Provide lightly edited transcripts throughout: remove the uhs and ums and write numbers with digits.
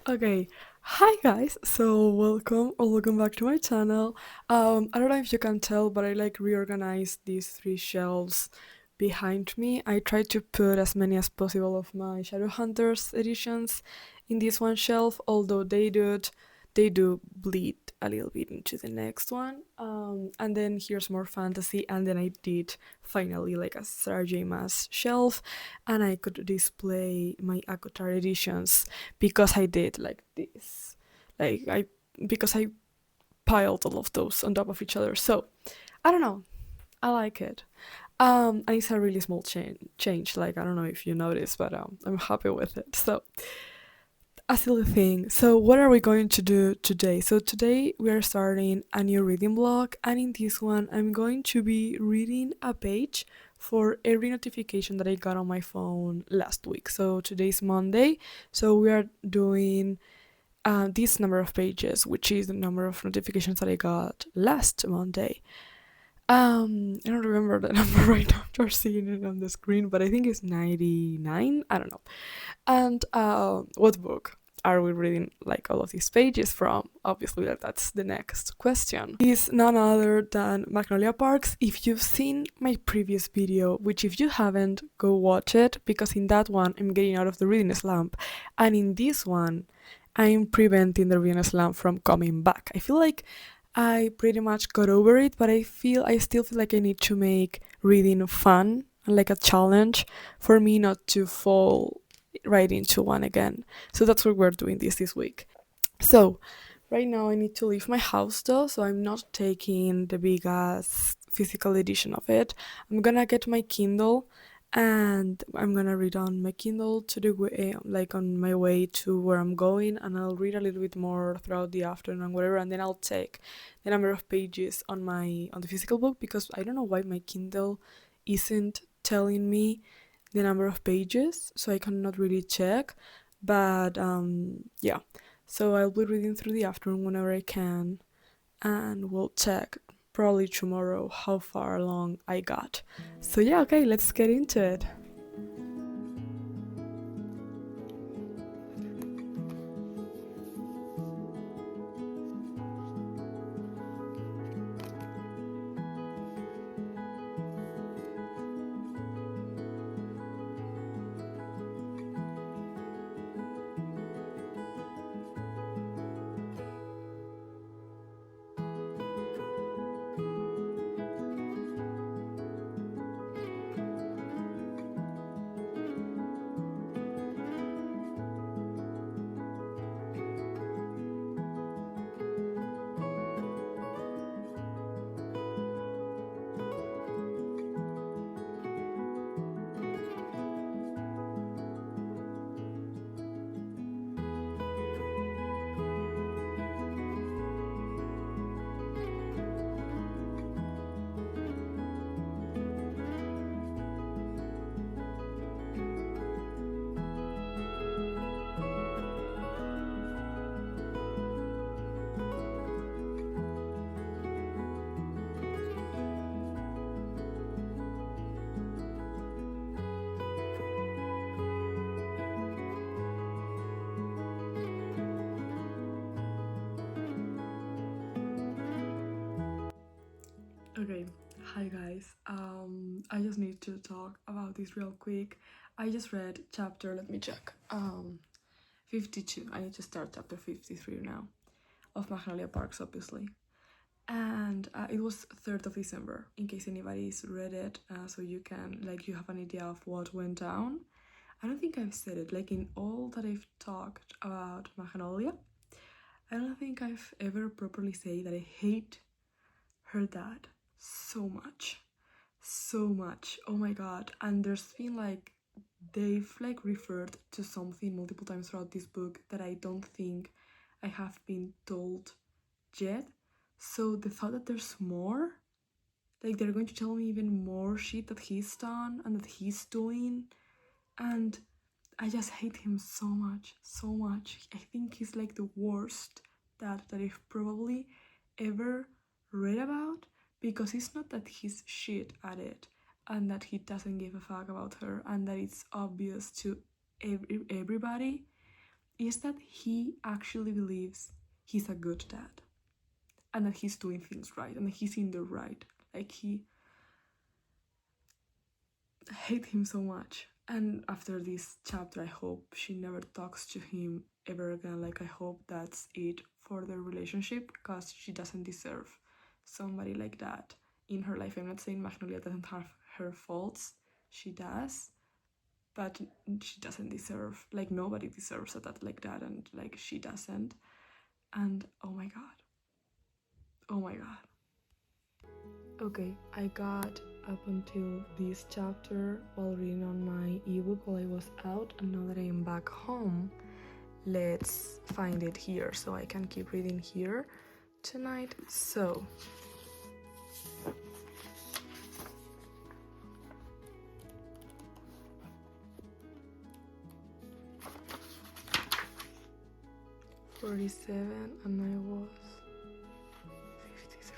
Okay, hi guys. So welcome back to my channel. I don't know if you can tell, but I like reorganized these three shelves behind me. I tried to put as many as possible of my Shadowhunters editions in this one shelf, although they do bleed a little bit into the next one. And then here's more fantasy, and then I did finally like a Sarah J. Maas shelf, and I could display my Akotar editions because I did like this. Like I because I piled all of those on top of each other. So I don't know. I like it. And it's a really small change. Like I don't know if you noticed, but I'm happy with it. So a silly thing. So what are we going to do today? So today we are starting a new reading blog, and in this one I'm going to be reading a page for every notification that I got on my phone last week. So today's Monday. So we are doing this number of pages, which is the number of notifications that I got last Monday. I don't remember the number right now. You're seeing it on the screen, but I think it's 99. I don't know. And what book are we reading like all of these pages from? Obviously, that's the next question. Is none other than Magnolia Parks. If you've seen my previous video, which if you haven't, go watch it because in that one I'm getting out of the reading slump, and in this one I'm preventing the reading slump from coming back. I feel like I pretty much got over it, but I still feel like I need to make reading fun and like a challenge for me not to fall right into one again. So that's what we're doing this week. So right now I need to leave my house though, so I'm not taking the big ass physical edition of it. I'm gonna get my Kindle and I'm gonna read on my Kindle to the way, like on my way to where I'm going, and I'll read a little bit more throughout the afternoon and whatever, and then I'll take the number of pages on the physical book because I don't know why my Kindle isn't telling me the number of pages, so I cannot really check. But yeah, so I'll be reading through the afternoon whenever I can, and we'll check probably tomorrow how far along I got. So yeah, okay, let's get into it. Okay, hi guys. I just need to talk about this real quick. I just read chapter, let me check. 52. I need to start chapter 53 now of Magnolia Parks, obviously. And it was 3rd of December, in case anybody's read it, so you can, like, you have an idea of what went down. I don't think I've said it, like, in all that I've talked about Magnolia, I don't think I've ever properly said that I hate her dad so much. So much. Oh my god. And there's been like, they've like referred to something multiple times throughout this book that I don't think I have been told yet. So the thought that there's more, like they're going to tell me even more shit that he's done and that he's doing, and I just hate him so much, so much. I think he's like the worst dad that I've probably ever read about, because it's not that he's shit at it and that he doesn't give a fuck about her and that it's obvious to everybody. is that he actually believes he's a good dad and that he's doing things right and that he's in the right. Like, he hate him so much. And after this chapter, I hope she never talks to him ever again. Like, I hope that's it for their relationship, because she doesn't deserve somebody like that in her life. I'm not saying Magnolia doesn't have her faults, she does, but she doesn't deserve, like, nobody deserves a dad like that, and like, she doesn't. And oh my god, oh my god. Okay, I got up until this chapter while reading on my ebook while I was out, and now that I am back home, let's find it here so I can keep reading here tonight. So, $47 and I was 53.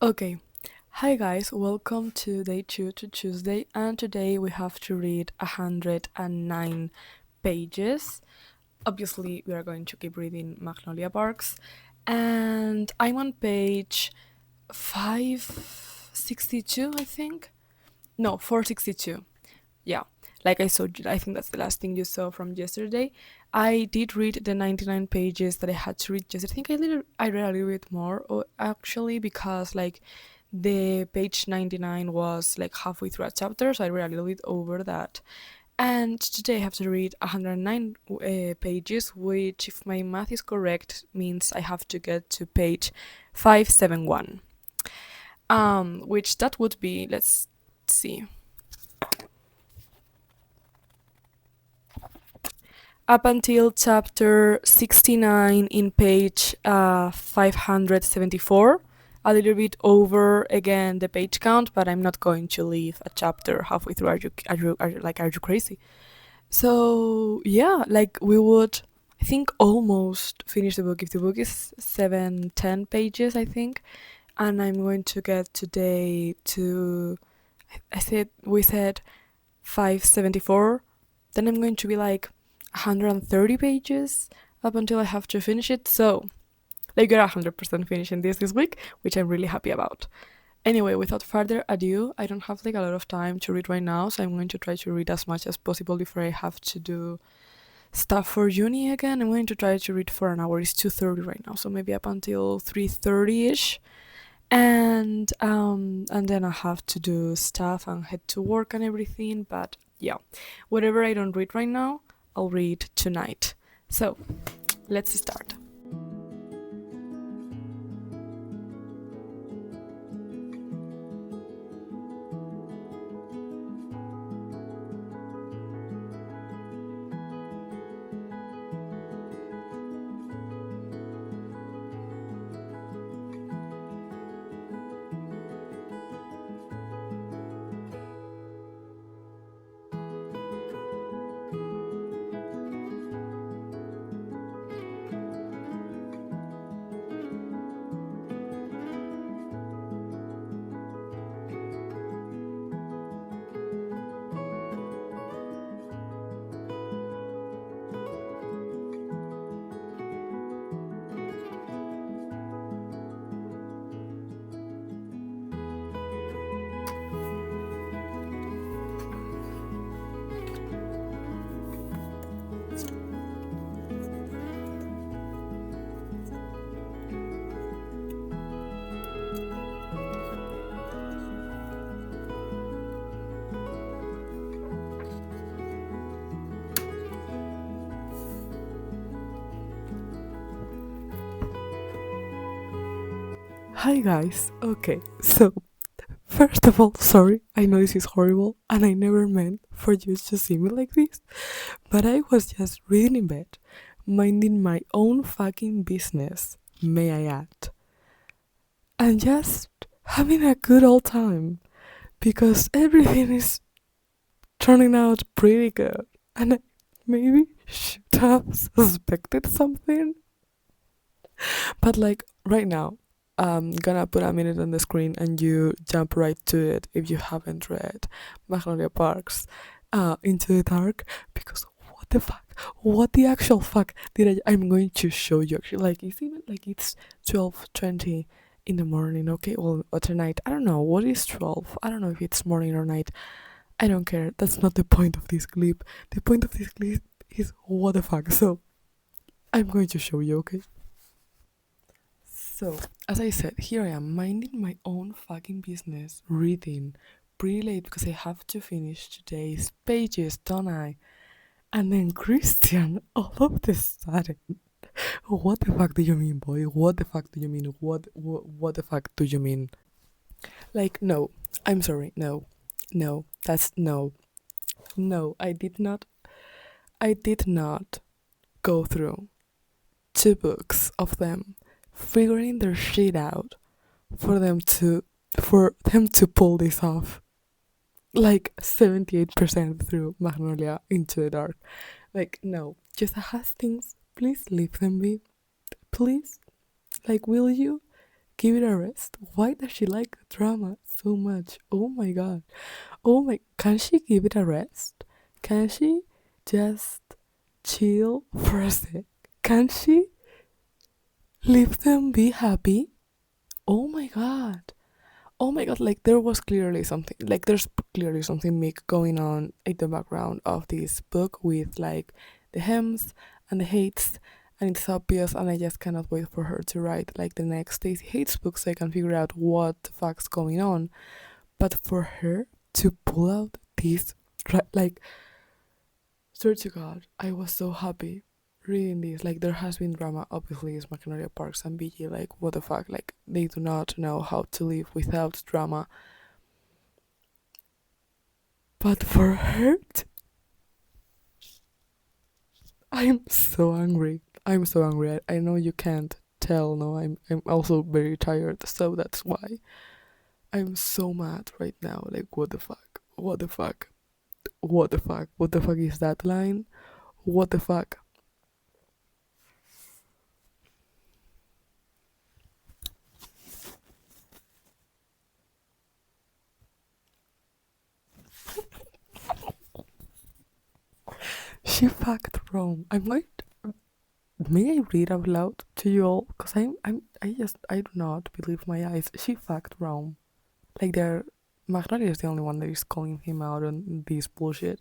Okay. Hi guys, welcome to day 2 to Tuesday, and today we have to read 109 pages. Obviously, we are going to keep reading Magnolia Parks, and I'm on page 562, I think. No, 462. Yeah, like I saw, I think that's the last thing you saw from yesterday. I did read the 99 pages that I had to read yesterday. I think I read a little bit more, actually, because like the page 99 was like halfway through a chapter, so I read a little bit over that. And today I have to read 109 pages, which, if my math is correct, means I have to get to page 571. Which that would be, let's see, up until chapter 69 in page 574. A little bit over again the page count, but I'm not going to leave a chapter halfway through. Are you crazy? So yeah, like, we would, I think, almost finish the book if the book is 710 pages, I think. And I'm going to get today to, we said 574. Then I'm going to be like 130 pages up until I have to finish it. So, like, we're 100% finishing this week, which I'm really happy about. Anyway, without further ado, I don't have like a lot of time to read right now, so I'm going to try to read as much as possible before I have to do stuff for uni again. I'm going to try to read for an hour. It's 2:30 right now, so maybe up until 3:30ish. And then I have to do stuff and head to work and everything. But yeah, whatever I don't read right now, I'll read tonight. So, let's start. Hi guys. Okay, so first of all, sorry, I know this is horrible and I never meant for you to see me like this, but I was just reading in bed, minding my own fucking business, may I add, and just having a good old time. because everything is turning out pretty good. And I maybe should have suspected something. But like right now, I'm gonna put a minute on the screen and you jump right to it if you haven't read Magnolia Parks Into the Dark, because what the fuck? What the actual fuck did I'm going to show you actually. Like it's even like it's 12:20 in the morning, okay? Well, or tonight. I don't know. What is 12? I don't know if it's morning or night. I don't care. That's not the point of this clip. The point of this clip is what the fuck. So I'm going to show you, okay? So, as I said, here I am minding my own fucking business, reading pretty late because I have to finish today's pages, don't I? And then Christian, all of the sudden, what the fuck do you mean, boy? What the fuck do you mean? What the fuck do you mean? Like, no, I'm sorry, no, no, that's no, no, I did not go through two books of them figuring their shit out for them to pull this off like 78% through Magnolia Into the Dark. Like, no, just Hastings, please leave them be, please. Like, will you give it a rest? Why does she like drama so much? Oh my god. Oh my, can she give it a rest? Can she just chill for a sec? Can she leave them be happy? Oh my god. Oh my god, like there was clearly something, like there's clearly something big going on in the background of this book with like the hems and the hates, and it's obvious, and I just cannot wait for her to write like the next Stacey Hates book so I can figure out what the fuck's going on. But for her to pull out this, like, swear to God, I was so happy reading this. Like, there has been drama, obviously, it's Magnolia Parks and BG. Like, what the fuck? Like, they do not know how to live without drama. But for her, I'm so angry. I'm so angry. I know you can't tell. No, I'm also very tired, so that's why I'm so mad right now. Like, what the fuck? What the fuck? What the fuck? What the fuck is that line? What the fuck? She fucked Rome. I'm like, may I read out loud to you all? Cause I do not believe my eyes. She fucked Rome. Like Magnolia is the only one that is calling him out on this bullshit,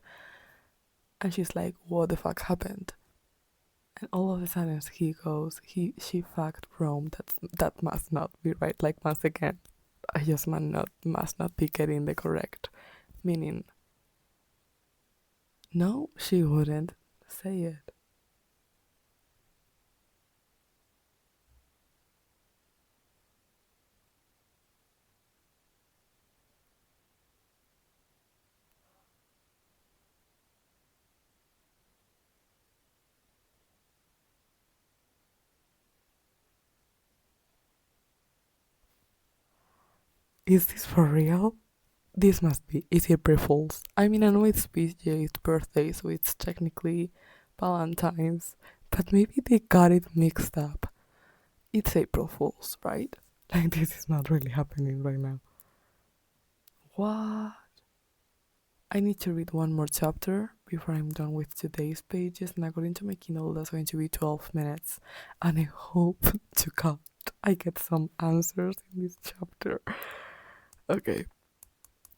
and she's like, "What the fuck happened?" And all of a sudden he goes, she fucked Rome. That must not be right. Like once again, I just must not be getting the correct meaning. No, she wouldn't say it. Is this for real? This must be. It's April Fool's. I mean, I know it's BJ's birthday, so it's technically Valentine's, but maybe they got it mixed up. It's April Fool's, right? Like, this is not really happening right now. What? I need to read one more chapter before I'm done with today's pages, and according to my Kindle, that's going to be 12 minutes. And I hope to God I get some answers in this chapter. Okay,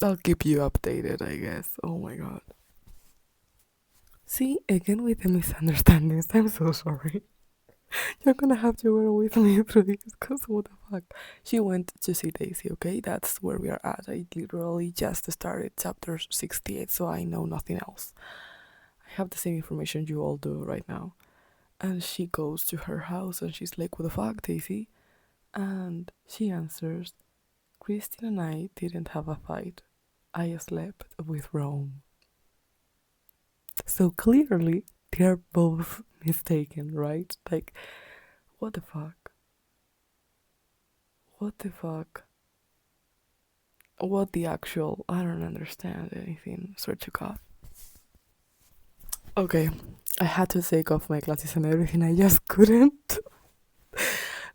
I'll keep you updated, I guess. Oh my god. See, again with the misunderstandings. I'm so sorry. You're gonna have to bear with me through this, because what the fuck? She went to see Daisy, okay? That's where we are at. I literally just started chapter 68, so I know nothing else. I have the same information you all do right now. And she goes to her house and she's like, "What the fuck, Daisy?" And she answers, "Christine and I didn't have a fight. I slept with Rome." So clearly, they're both mistaken, right? Like, what the fuck? What the fuck? What the actual? I don't understand anything. Swear to God. Okay, I had to take off my glasses and everything. I just couldn't.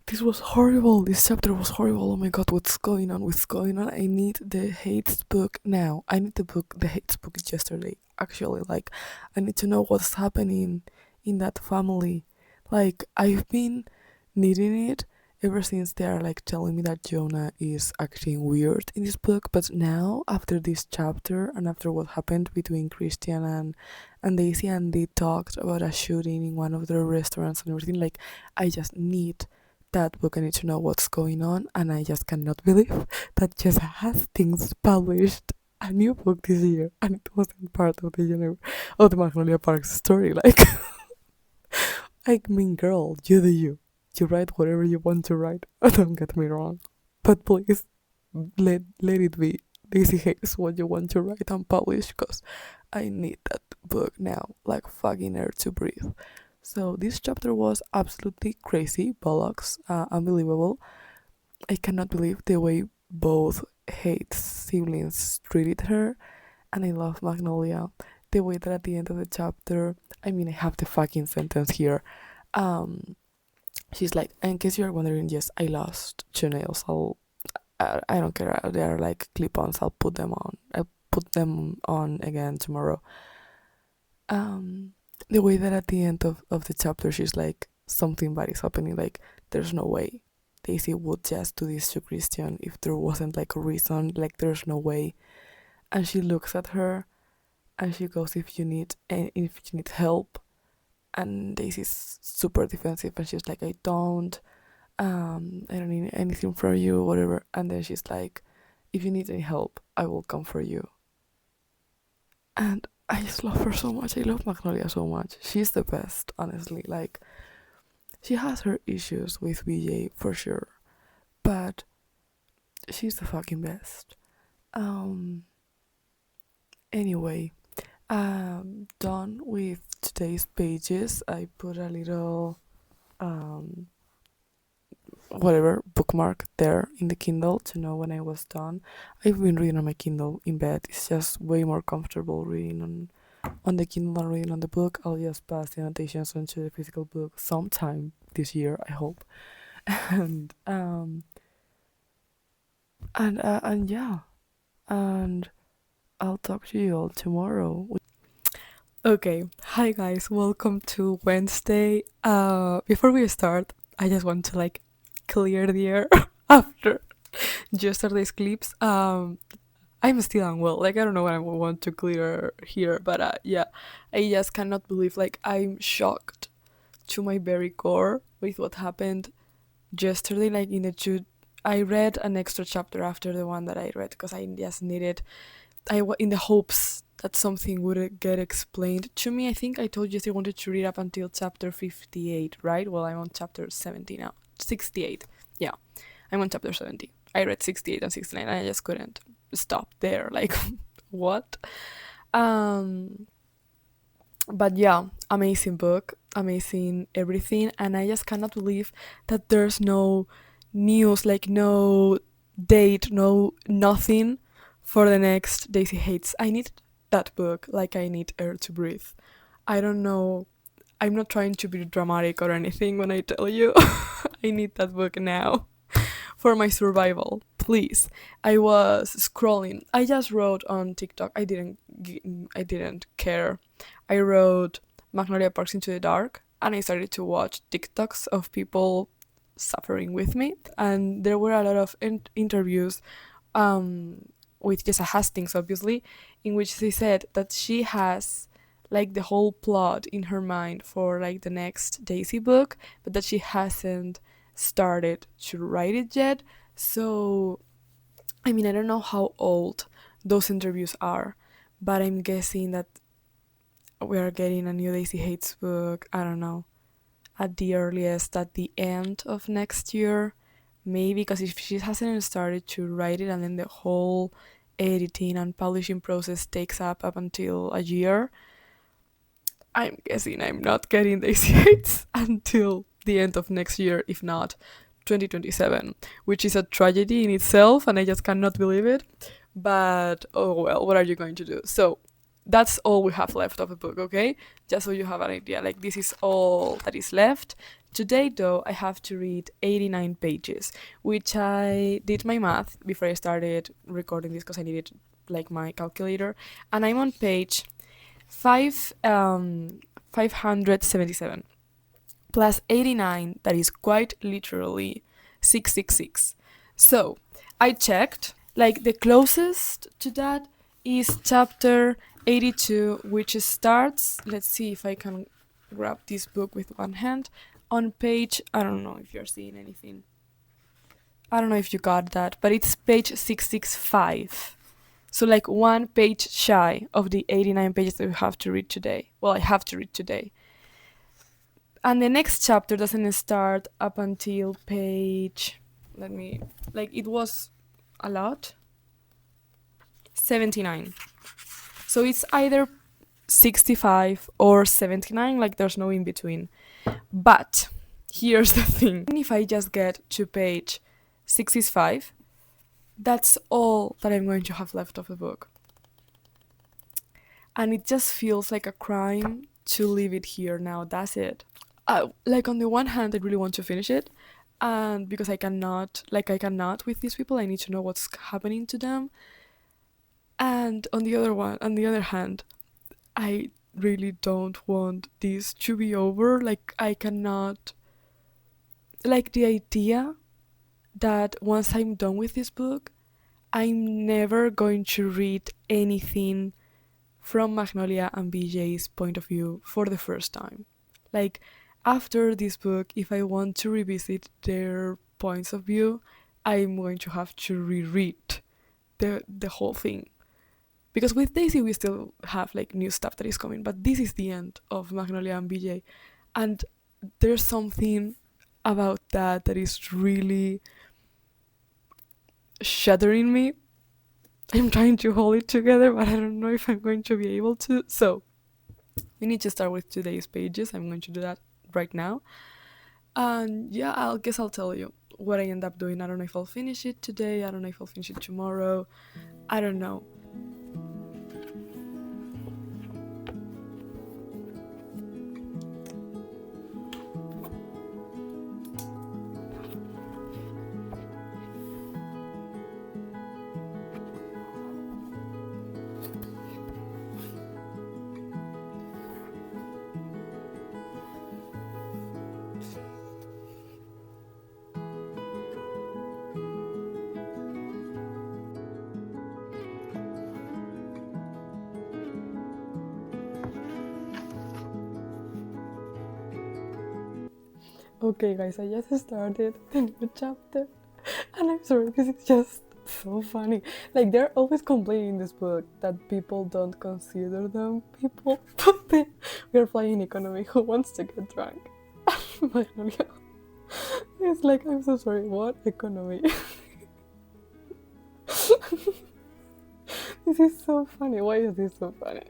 This was horrible. This chapter was horrible. Oh my God, what's going on? What's going on? I need the Hates book now. I need the Hates book yesterday. Actually, like, I need to know what's happening in that family. Like, I've been needing it ever since they are like telling me that Jonah is acting weird in this book. But now, after this chapter and after what happened between Christian and Daisy, and they talked about a shooting in one of their restaurants and everything, like, I just need that book. I need to know what's going on, and I just cannot believe that Jess Hastings published a new book this year, and it wasn't part of the Magnolia Parks story. Like, I mean, girl, you do you. You write whatever you want to write. Don't get me wrong, but please let it be. Daisy Hayes, what you want to write and publish, because I need that book now, like fucking air to breathe. So this chapter was absolutely crazy, bollocks, unbelievable. I cannot believe the way both Hate's siblings treated her, and I love Magnolia. The way that at the end of the chapter, I mean, I have the fucking sentence here. Um, she's like, in case you're wondering, yes, I lost two nails. I don't care. They are like clip-ons. I'll put them on. I'll put them on again tomorrow. Um, the way that at the end of the chapter, she's like, something bad is happening. Like, there's no way Daisy would just do this to Christian if there wasn't like a reason. Like, there's no way. And she looks at her and she goes, if you need help. And Daisy's super defensive and she's like, I don't need anything from you, whatever. And then she's like, if you need any help, I will come for you. And I just love her so much. I love Magnolia so much. She's the best, honestly. Like, she has her issues with BJ for sure, but she's the fucking best. Um. Anyway, done with today's pages. I put a little um whatever bookmark there in the Kindle to know when I was done. I've been reading on my Kindle in bed. It's just way more comfortable reading on the Kindle than reading on the book. I'll just pass the annotations onto the physical book sometime this year, I hope. And and yeah, and I'll talk to you all tomorrow. Okay, hi guys, welcome to Wednesday. Before we start, I just want to like clear the air after yesterday's clips. I'm still unwell. Like, I don't know what I want to clear here, but yeah, I just cannot believe, like, I'm shocked to my very core with what happened yesterday. Like, I read an extra chapter after the one that I read because I just needed. In the hopes that something would get explained to me. I think I told you I wanted to read up until chapter 58, right? Well, I'm on chapter 70 now. 68. Yeah, I'm on chapter 70. I read 68 and 69 and I just couldn't stop there. Like, what? Um, but yeah, amazing book, amazing everything. And I just cannot believe that there's no news, like no date, no nothing for the next Daisy Hates. I need that book like I need air to breathe. I don't know. I'm not trying to be dramatic or anything when I tell you I need that book now for my survival. Please. I was scrolling. I just wrote on TikTok. I didn't care. I wrote Magnolia Parks into the Dark and I started to watch TikToks of people suffering with me, and there were a lot of interviews with Jessa Hastings, obviously, in which they said that she has like the whole plot in her mind for like the next Daisy book, but that she hasn't started to write it yet. So, I mean, I don't know how old those interviews are, but I'm guessing that we are getting a new Daisy Hates book, I don't know, at the earliest at the end of next year. Maybe, because if she hasn't started to write it and then the whole editing and publishing process takes up until a year, I'm guessing I'm not getting Daisy Hates until the end of next year, if not 2027, which is a tragedy in itself, and I just cannot believe it. But oh well, what are you going to do? So that's all we have left of the book, okay? Just so you have an idea. Like, this is all that is left. Today, though, I have to read 89 pages, which I did my math before I started recording this because I needed like my calculator, and I'm on page 577 plus 89, that is quite literally 666. So I checked, like the closest to that is chapter 82, which starts, let's see if I can grab this book with one hand, on page, I don't know if you're seeing anything. I don't know if you got that, but it's page 665. So like one page shy of the 89 pages that we have to read today. Well, I have to read today. And the next chapter doesn't start up until page, it was a lot, 79. So it's either 65 or 79, like there's no in between. But here's the thing. Even if I just get to page 65, that's all that I'm going to have left of the book. And it just feels like a crime to leave it here now. That's it. Like, on the one hand, I really want to finish it, and because I cannot with these people, I need to know what's happening to them. And on the other hand, I really don't want this to be over. Like, I cannot, like, the idea that once I'm done with this book, I'm never going to read anything from Magnolia and BJ's point of view for the first time. Like, after this book, if I want to revisit their points of view, I'm going to have to reread the whole thing. Because with Daisy, we still have like new stuff that is coming, but this is the end of Magnolia and BJ, and there's something about that is really shattering me. I'm trying to hold it together, but I don't know if I'm going to be able to. So we need to start with today's pages. I'm going to do that right now. And yeah, I'll tell you what I end up doing. I don't know if I'll finish it today. I don't know if I'll finish it tomorrow. I don't know. Okay, guys, I just started the new chapter, and I'm sorry because it's just so funny. Like, they're always complaining in this book that people don't consider them people, but we are flying economy. Who wants to get drunk? Magnolia. It's like, I'm so sorry. What economy? This is so funny. Why is this so funny?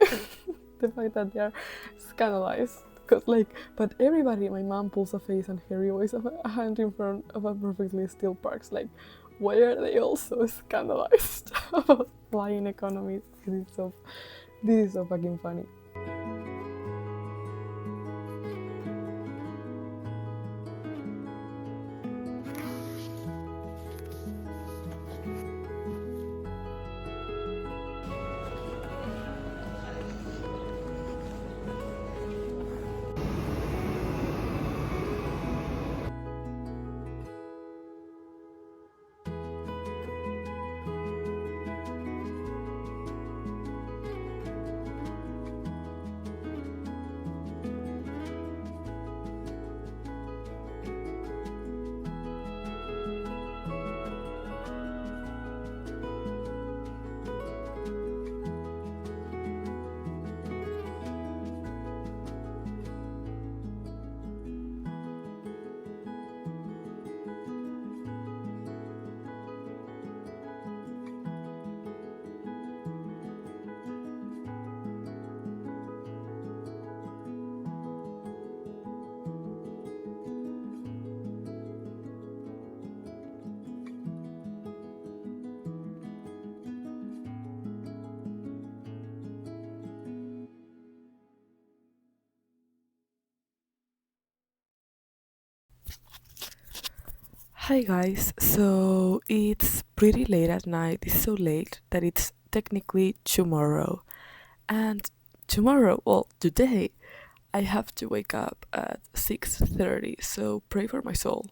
The fact that they are scandalized. Cause but everybody, my mom pulls a face and Harry waves a hand in front of a perfectly still parks. Like, why are they all so scandalized about flying economies? This is so fucking funny. Hi guys, so it's pretty late at night. It's so late that it's technically tomorrow. And tomorrow, well, today, I have to wake up at 6:30, so pray for my soul.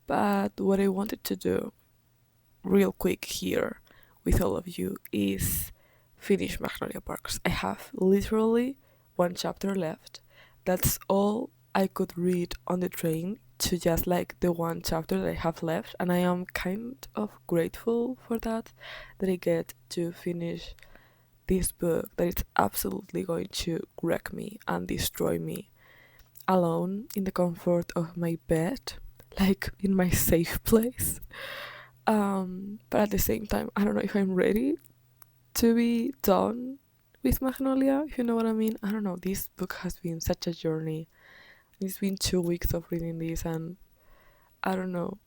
But what I wanted to do real quick here with all of you is finish Magnolia Parks. I have literally one chapter left. That's all I could read on the train to just like the one chapter that I have left, and I am kind of grateful for that I get to finish this book that is absolutely going to wreck me and destroy me alone in the comfort of my bed, like in my safe place. But at the same time, I don't know if I'm ready to be done with Magnolia, if you know what I mean. I don't know. This book has been such a journey. It's been 2 weeks of reading this, and I don't know.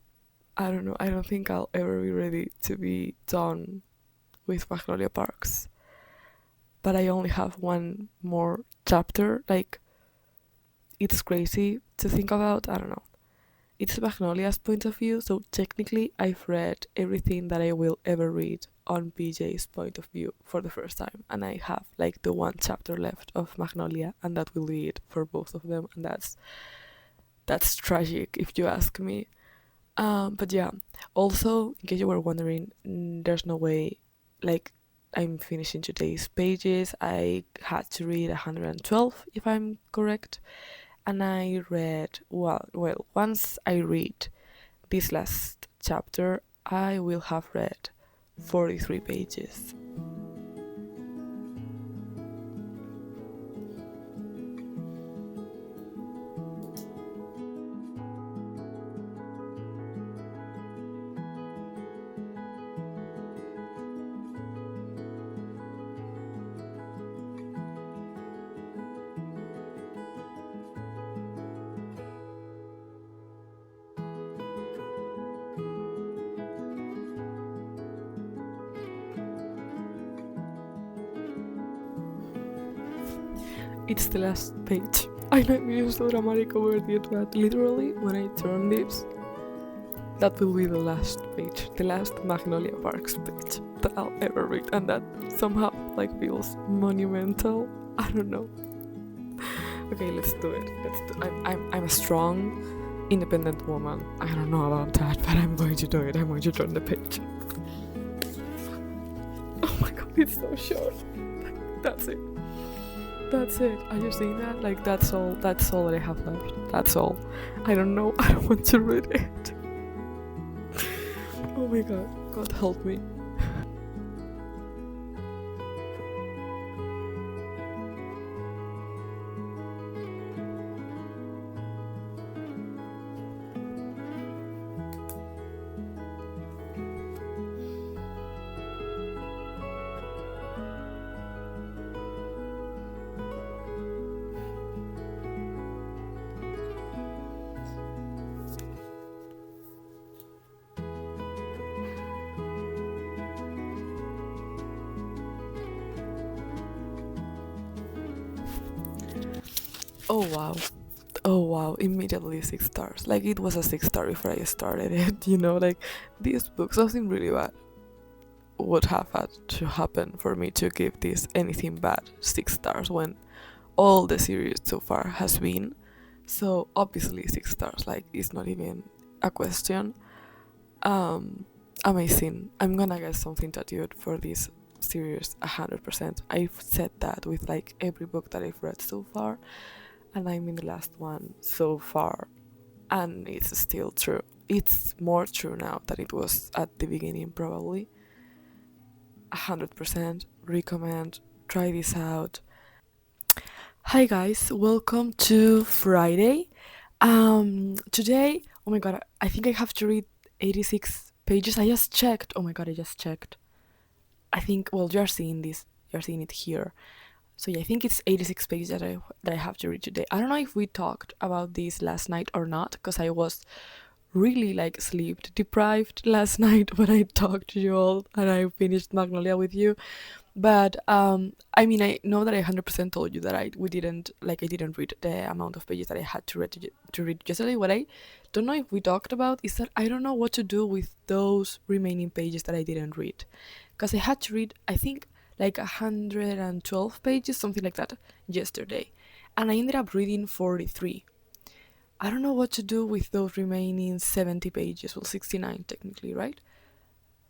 I don't know. I don't think I'll ever be ready to be done with Magnolia Parks. But I only have one more chapter. Like, it's crazy to think about. I don't know. It's Magnolia's point of view, so technically I've read everything that I will ever read on BJ's point of view for the first time, and I have like the one chapter left of Magnolia, and that will be it for both of them, and that's tragic if you ask me. But yeah, also in case you were wondering, there's no way like I'm finishing today's pages. I had to read 112 if I'm correct, and I read well once I read this last chapter I will have read 43 pages. It's the last page. I know I'm being so dramatic over it, but literally when I turn this, that will be the last page, the last Magnolia Parks page that I'll ever read, and that somehow like feels monumental. I don't know. Okay, let's do it. I'm a strong, independent woman. I don't know about that, but I'm going to do it. I'm going to turn the page. Oh my god, it's so short. That's it. That's it. Are you seeing that? Like that's all that I have left. That's all. I don't know. I don't want to read it. Oh my god. God help me. Oh wow. Oh wow, immediately 6 stars. Like it was a 6 star before I started it, like this book, something really bad would have had to happen for me to give this anything bad 6 stars when all the series so far has been. So obviously 6 stars, like it's not even a question. Amazing. I'm gonna get something tattooed for this series 100%. I've said that with like every book that I've read so far, and I'm in the last one so far, and it's still true. It's more true now than it was at the beginning, probably. 100% recommend. Try this out. Hi guys, welcome to Friday. Today, oh my god, I think I have to read 86 pages. I just checked. Oh my god, I just checked. I think well, you're seeing this. You're seeing it here. So yeah, I think it's 86 pages that I have to read today. I don't know if we talked about this last night or not, because I was really like sleep deprived last night when I talked to you all and I finished Magnolia with you. But I mean, I know that I 100% told you that I didn't read the amount of pages that I had to read yesterday. What I don't know if we talked about is that I don't know what to do with those remaining pages that I didn't read. Because I had to read, I think, like 112 pages, something like that, yesterday. And I ended up reading 43. I don't know what to do with those remaining 70 pages, well, 69 technically, right?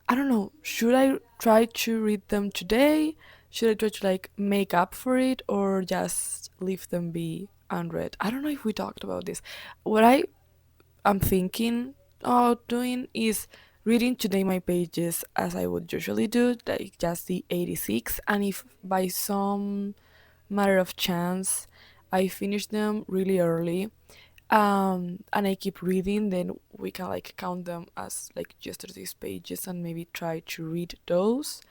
I don't know. Should I try to read them today? Should I try to like make up for it or just leave them be unread? I don't know if we talked about this. What I am thinking of doing is reading today my pages as I would usually do, like just the 86, and if by some matter of chance I finish them really early, and I keep reading, then we can like count them as like yesterday's pages and maybe try to read those.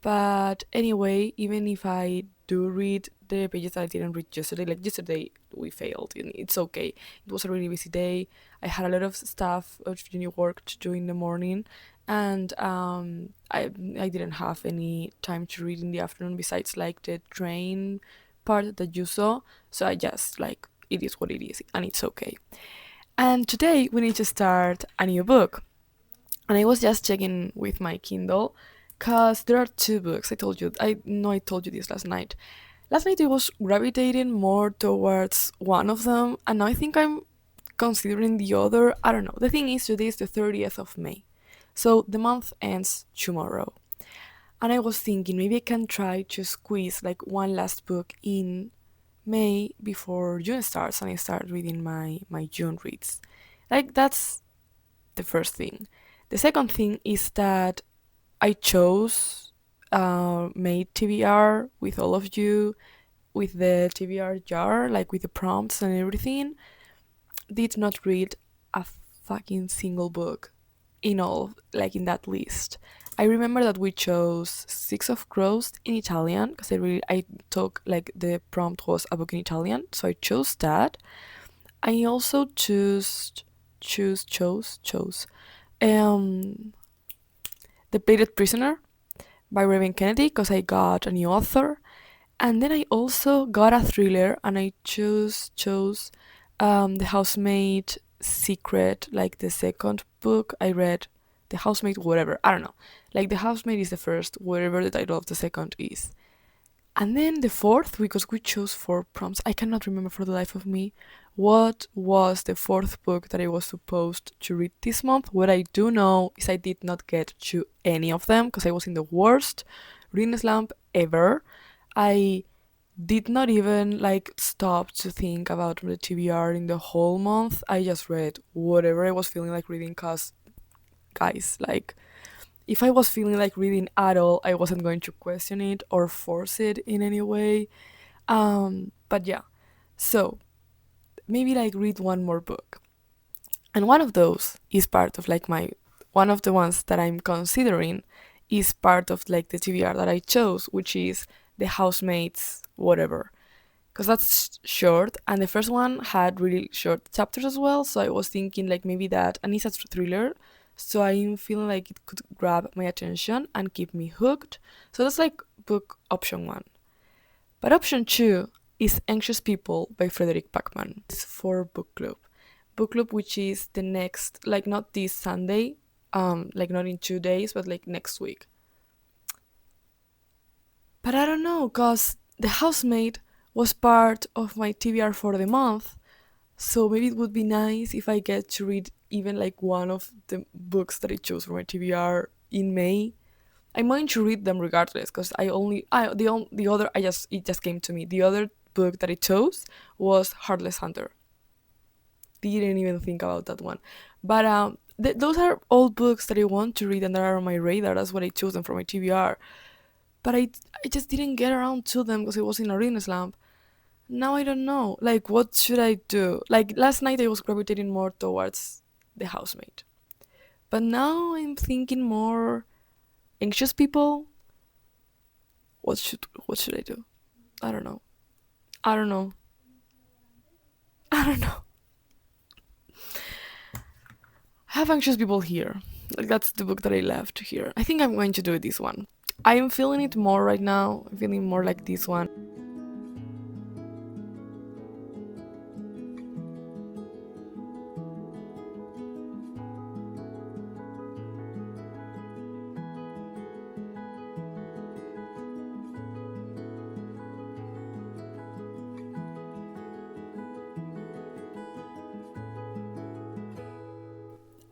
But anyway, even if I do read the pages that I didn't read yesterday, like yesterday we failed, and it's okay. It was a really busy day. I had a lot of stuff of uni work to do in the morning, and I didn't have any time to read in the afternoon besides like the train part that you saw. So I just like it is what it is, and it's okay. And today we need to start a new book. And I was just checking with my Kindle because there are two books. I know I told you this last night. Last night I was gravitating more towards one of them, and now I think I'm considering the other. I don't know. The thing is, today is the 30th of May. So the month ends tomorrow. And I was thinking maybe I can try to squeeze like one last book in May before June starts and I start reading my June reads. Like that's the first thing. The second thing is that I chose made TBR with all of you, with the TBR jar, like with the prompts and everything. Did not read a fucking single book in all, like in that list. I remember that we chose Six of Crows in Italian because I took like the prompt was a book in Italian, so I chose that. I also chose um The Plated Prisoner by Raven Kennedy because I got a new author. And then I also got a thriller and I chose The Housemaid Secret, like the second book I read. The Housemaid, whatever, I don't know. Like The Housemaid is the first, whatever the title of the second is. And then the fourth, because we chose four prompts, I cannot remember for the life of me what was the fourth book that I was supposed to read this month. What I do know is I did not get to any of them because I was in the worst reading slump ever. I did not even like stop to think about the TBR in the whole month. I just read whatever I was feeling like reading because, guys, like if I was feeling like reading at all, I wasn't going to question it or force it in any way. But yeah, so maybe like read one more book. And one of those is part of like my one of the ones that I'm considering is part of like the TBR that I chose, which is The Housemates whatever. Because that's short, and the first one had really short chapters as well. So I was thinking like maybe that, and it's a thriller, so I'm feeling like it could grab my attention and keep me hooked. So that's like book option one. But option two is Anxious People by Frederick Backman. It's for book club. Book club, which is the next, like not this Sunday, like not in 2 days, but like next week. But I don't know, cause The Housemaid was part of my TBR for the month, so maybe it would be nice if I get to read even like one of the books that I chose for my TBR in May. I'm going to read them regardless because the other I just it just came to me. The other book that I chose was Heartless Hunter. Didn't even think about that one, but those are all books that I want to read and that are on my radar. That's what I chose them for my TBR. But I just didn't get around to them because I was in a reading slump. Now I don't know. Like, what should I do? Like, last night I was gravitating more towards The Housemaid. But now I'm thinking more Anxious People. What should I do? I don't know. I don't know. I don't know. I have Anxious People here. Like, that's the book that I left here. I think I'm going to do this one. I am feeling it more right now. I'm feeling more like this one.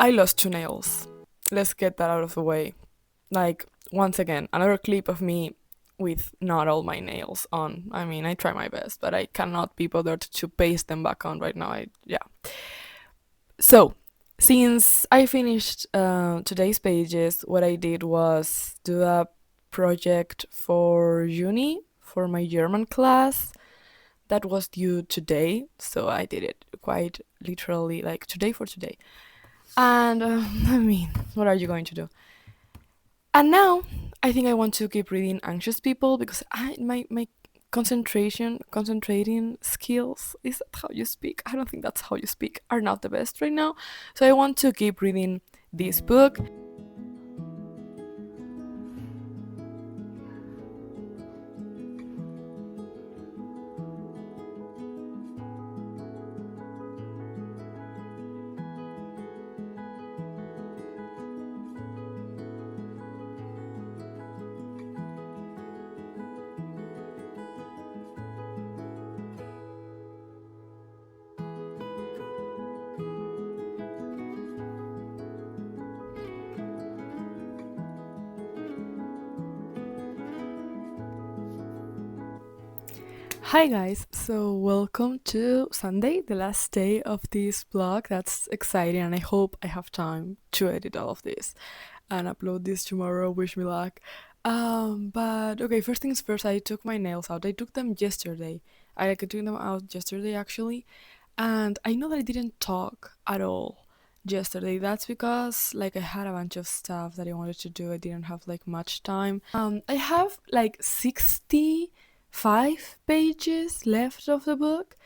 I lost 2 nails. Let's get that out of the way. Like, once again, another clip of me with not all my nails on. I mean, I try my best, but I cannot be bothered to paste them back on right now. Yeah. So, since I finished today's pages, what I did was do a project for uni for my German class that was due today. So I did it quite literally, like today for today. And I mean, what are you going to do? And now I think I want to keep reading Anxious People because my concentrating skills, is that how you speak? I don't think that's how you speak, are not the best right now. So I want to keep reading this book. Hi guys, so welcome to Sunday, the last day of this vlog. That's exciting, and I hope I have time to edit all of this and upload this tomorrow. Wish me luck. But okay, first things first, I took my nails out. I took them yesterday. I took them out yesterday actually, and I know that I didn't talk at all yesterday. That's because like I had a bunch of stuff that I wanted to do. I didn't have like much time. I have like 65 pages left of the book,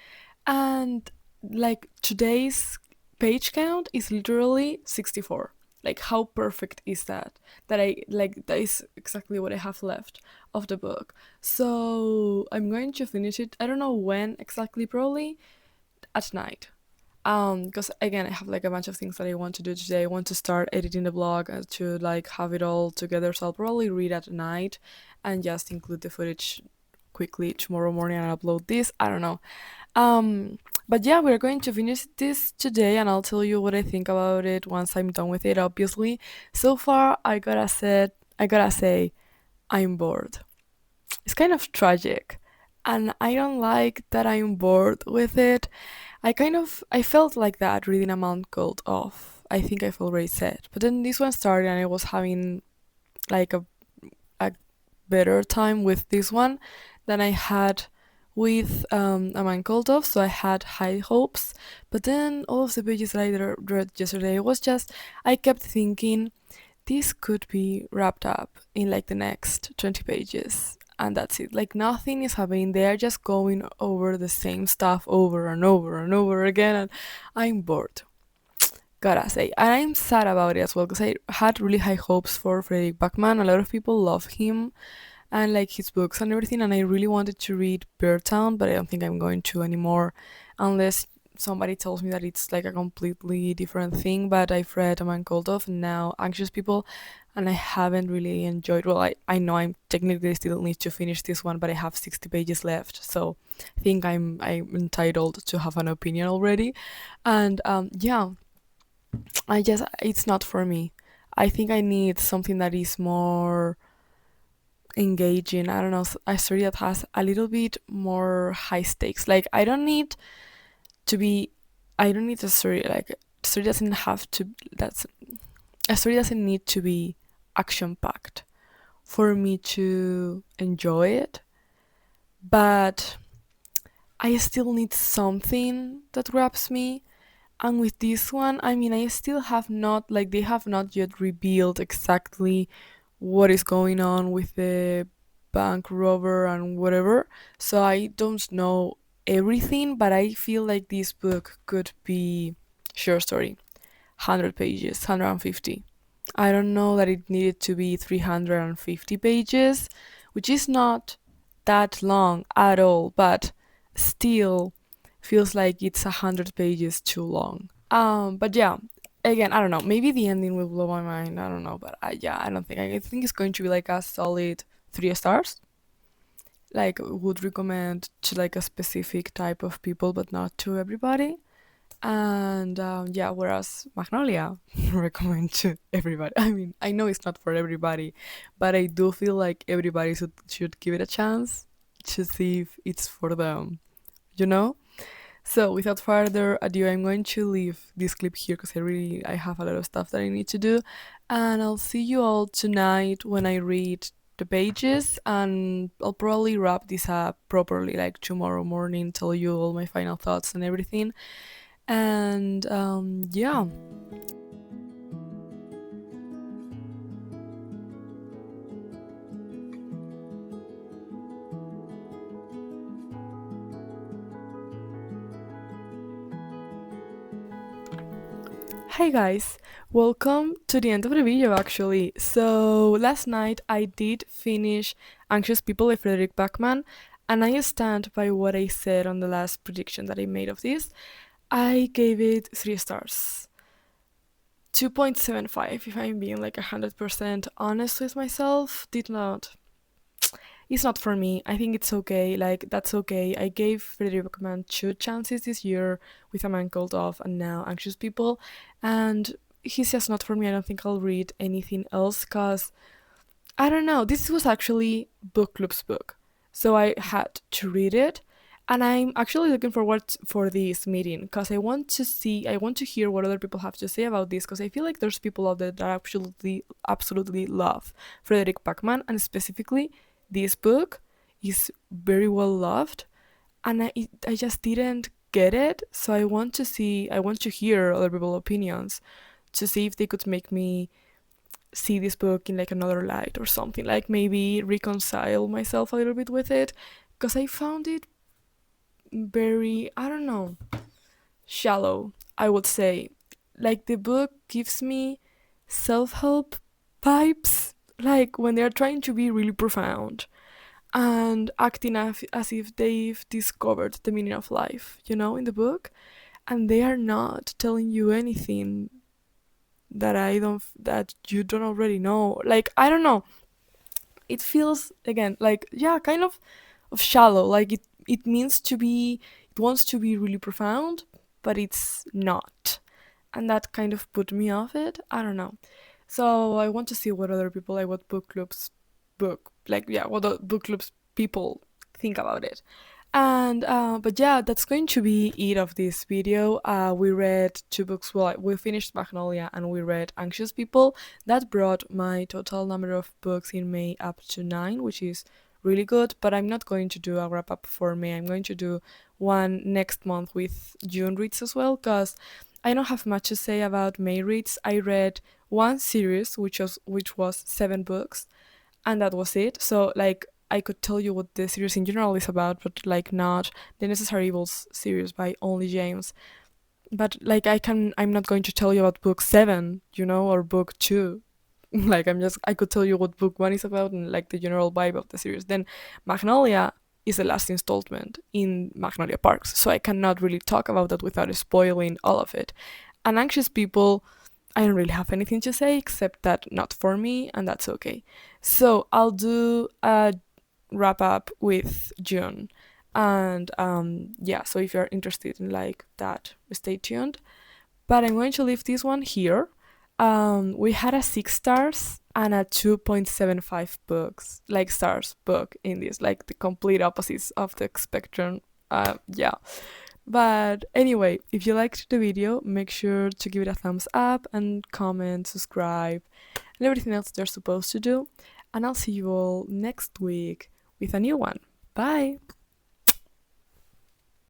and like today's page count is literally 64. Like how perfect is that? That I like that is exactly what I have left of the book. So I'm going to finish it. I don't know when exactly, probably at night. Because again, I have like a bunch of things that I want to do today. I want to start editing the blog to like have it all together. So I'll probably read at night and just include the footage quickly tomorrow morning and upload this. I don't know. Um, but yeah, we're going to finish this today, and I'll tell you what I think about it once I'm done with it. Obviously, so far I gotta say, I'm bored. It's kind of tragic, and I don't like that I'm bored with it. I felt like that reading A Month Called Off. I think I've already said, but then this one started, and I was having like a better time with this one than I had with A Man Called Off, so I had high hopes. But then all of the pages that I read yesterday was just, I kept thinking this could be wrapped up in like the next 20 pages. And that's it. Like nothing is happening. They are just going over the same stuff over and over and over again. And I'm bored, gotta say. And I'm sad about it as well because I had really high hopes for Frederick Backman. A lot of people love him and like his books and everything, and I really wanted to read Beartown, but I don't think I'm going to anymore unless somebody tells me that it's like a completely different thing. But I've read A Man Called Off and now Anxious People, and I haven't really enjoyed. Well, I know I'm technically still need to finish this one, but I have 60 pages left, so I think I'm entitled to have an opinion already. And yeah, I just it's not for me. I think I need something that is more engaging. I don't know, a story that has a little bit more high stakes. Like to be I don't need a story like story doesn't have to that's a story doesn't need to be action packed for me to enjoy it, but I still need something that grabs me. And with this one, I mean, I still have not, like, they have not yet revealed exactly what is going on with the bank robber and whatever. So I don't know everything, but I feel like this book could be short story, 100 pages, 150. I don't know that it needed to be 350 pages, which is not that long at all, but still feels like it's 100 pages too long. But yeah, again, I don't know. Maybe the ending will blow my mind. I don't know, but yeah, I don't think. I think it's going to be like a solid 3 stars. Like would recommend to like a specific type of people, but not to everybody. And yeah, whereas Magnolia recommend to everybody. I mean, I know it's not for everybody, but I do feel like everybody should give it a chance to see if it's for them, you know? So without further ado, I'm going to leave this clip here because I have a lot of stuff that I need to do, and I'll see you all tonight when I read the pages, and I'll probably wrap this up properly like tomorrow morning, tell you all my final thoughts and everything. And yeah. Hey guys, welcome to the end of the video actually. So last night I did finish Anxious People by Frederick Backman, and I stand by what I said on the last prediction that I made of this. I gave it 3 stars. 2.75 if I'm being like 100% honest with myself. Did not, it's not for me. I think it's okay. Like that's okay. I gave Frederick Backman 2 chances this year with A Man Called Off and now Anxious People, and he's just not for me. I don't think I'll read anything else because I don't know. This was actually book club's book, so I had to read it, and I'm actually looking forward for this meeting because I want to hear what other people have to say about this because I feel like there's people out there that absolutely love Frederick Backman, and specifically this book is very well loved, and I just didn't get it. So I want to hear other people's opinions to see if they could make me see this book in like another light or something, like maybe reconcile myself a little bit with it because I found it very, I don't know, shallow, I would say. Like the book gives me self-help vibes, like when they're trying to be really profound and acting as if they've discovered the meaning of life, in the book, and they are not telling you anything that you don't already know. Like I don't know, it feels again like, yeah, kind of shallow. Like it wants to be really profound, but it's not, and that kind of put me off it. I don't know. So I want to see what other people, like what book clubs book like yeah what the book clubs people think about it. And but yeah, that's going to be it of this video. We read 2 books. Well, we finished Magnolia and we read Anxious People. That brought my total number of books in May up to 9, which is really good. But I'm not going to do a wrap up for May. I'm going to do one next month with June reads as well, because I don't have much to say about May reads. I read one series, which was 7 books, and that was it. So like I could tell you what the series in general is about, but like not the Necessary Evils series by only James. But like I'm not going to tell you about book 7, or book 2. Like I could tell you what book 1 is about and like the general vibe of the series. Then Magnolia is the last installment in Magnolia Parks, so I cannot really talk about that without spoiling all of it. And Anxious People, I don't really have anything to say except that not for me, and that's okay. So I'll do a wrap up with June. And yeah, so if you're interested in like that, stay tuned. But I'm going to leave this one here. We had a 6 stars and a 2.75 books, like stars book in this, like the complete opposites of the spectrum. Yeah. But anyway, if you liked the video, make sure to give it a thumbs up and comment, subscribe, and everything else they're supposed to do. And I'll see you all next week with a new one. Bye!